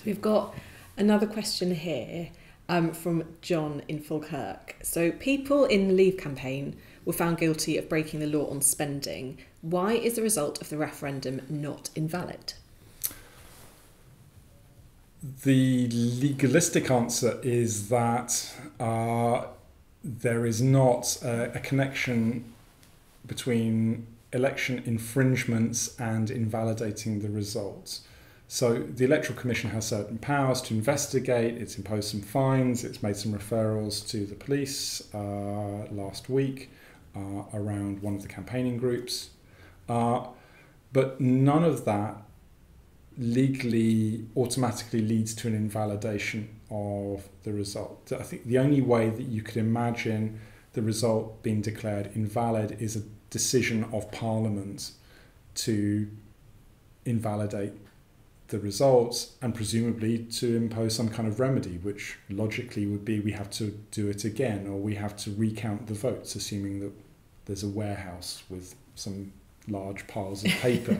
So we've got another question here from John in Falkirk. So people in the Leave campaign were found guilty of breaking the law on spending. Why is the result of the referendum not invalid? The legalistic answer is that there is not a connection between election infringements and invalidating the results. So the Electoral Commission has certain powers to investigate, it's imposed some fines, it's made some referrals to the police last week around one of the campaigning groups. But none of that legally automatically leads to an invalidation of the result. I think the only way that you could imagine the result being declared invalid is a decision of Parliament to invalidate the results and presumably to impose some kind of remedy, which logically would be we have to do it again or we have to recount the votes, assuming that there's a warehouse with some large piles of paper.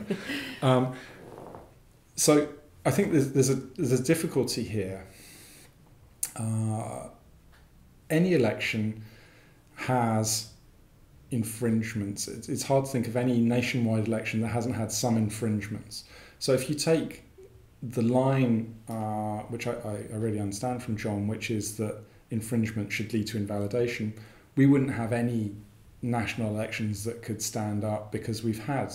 So I think there's a difficulty here. Any election has infringements. It's hard to think of any nationwide election that hasn't had some infringements. So if you take the line, which I really understand from John, which is that infringement should lead to invalidation, we wouldn't have any national elections that could stand up because we've had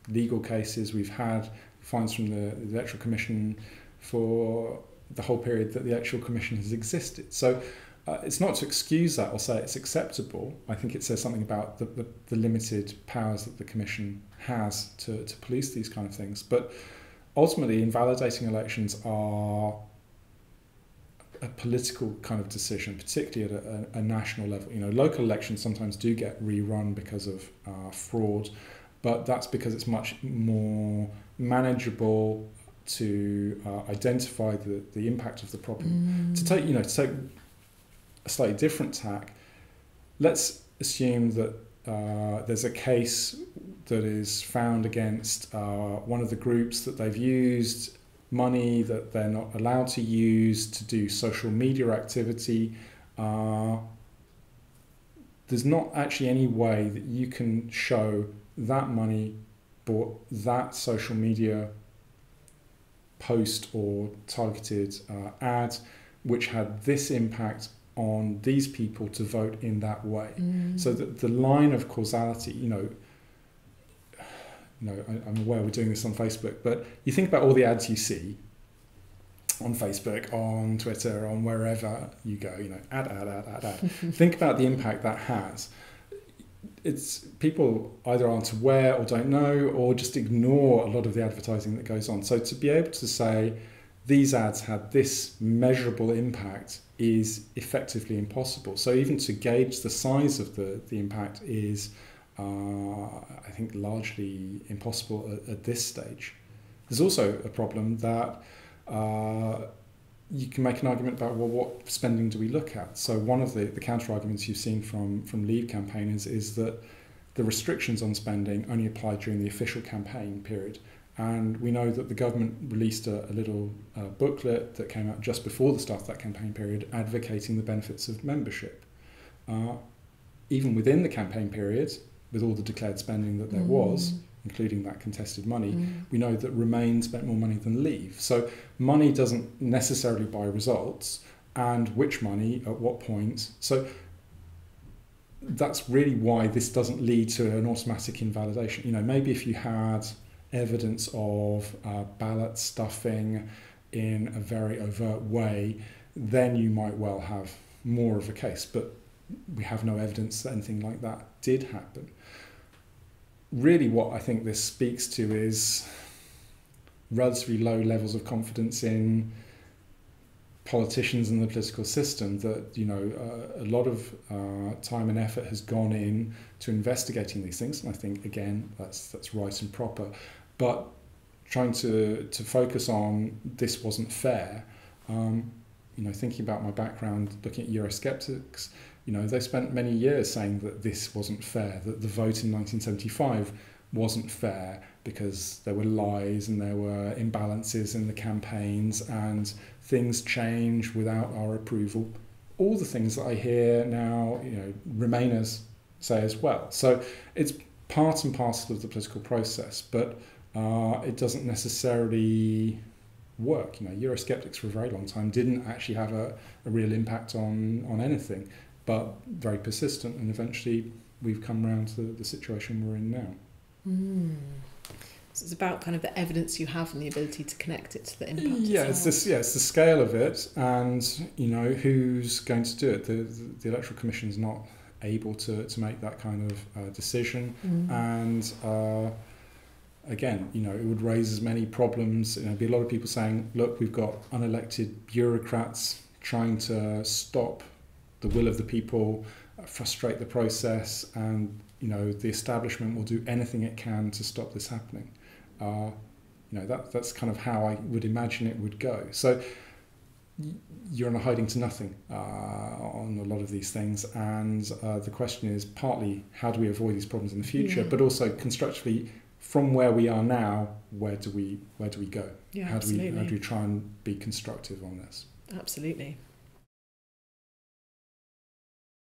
legal cases, we've had fines from the Electoral Commission for the whole period that the Electoral Commission has existed. So it's not to excuse that or say it's acceptable. I think it says something about the limited powers that the Commission has to police these kind of things. But ultimately, invalidating elections are a political kind of decision, particularly at a national level. You know, local elections sometimes do get rerun because of fraud, but that's because it's much more manageable to identify the impact of the problem. To take a slightly different tack, let's assume that there's a case that is found against one of the groups that they've used money that they're not allowed to use to do social media activity. There's not actually any way that you can show that money bought that social media post or targeted ad which had this impact on these people to vote in that way. So that the line of causality, I'm aware we're doing this on Facebook, but you think about all the ads you see on Facebook, on Twitter, on wherever you go, ad. Think about the impact that has. It's people either aren't aware or don't know or just ignore a lot of the advertising that goes on. So to be able to say these ads had this measurable impact is effectively impossible. So even to gauge the size of the impact is, I think, largely impossible at this stage. There's also a problem that you can make an argument about, well, what spending do we look at? So one of the counter-arguments you've seen from Leave campaigners is that the restrictions on spending only apply during the official campaign period. And we know that the government released a little booklet that came out just before the start of that campaign period advocating the benefits of membership. Even within the campaign period, with all the declared spending that there was, including that contested money, we know that Remain spent more money than Leave. So money doesn't necessarily buy results, and which money at what point. So that's really why this doesn't lead to an automatic invalidation. Maybe if you had evidence of ballot stuffing in a very overt way, then you might well have more of a case. But we have no evidence that anything like that did happen. Really what I think this speaks to is relatively low levels of confidence in politicians and the political system, that a lot of time and effort has gone in to investigating these things, and I think again that's right and proper, but trying to focus on this wasn't fair. Thinking about my background, looking at Eurosceptics, they spent many years saying that this wasn't fair, that the vote in 1975 wasn't fair because there were lies and there were imbalances in the campaigns and things change without our approval. All the things that I hear now, Remainers say as well. So it's part and parcel of the political process, but it doesn't necessarily work. Eurosceptics for a very long time didn't actually have a real impact on anything, but very persistent, and eventually we've come around to the situation we're in now. So it's about kind of the evidence you have and the ability to connect it to the impact. It's the scale of it, and who's going to do it. The Electoral Commission's not able to make that kind of decision, and again, it would raise as many problems. There'd be a lot of people saying, look, we've got unelected bureaucrats trying to stop the will of the people, frustrate the process, and the establishment will do anything it can to stop this happening. That's kind of how I would imagine it would go. So you're on a hiding to nothing on a lot of these things, and the question is partly how do we avoid these problems in the future, but also constructively from where we are now, where do we go? Yeah, how do we try and be constructive on this? Absolutely.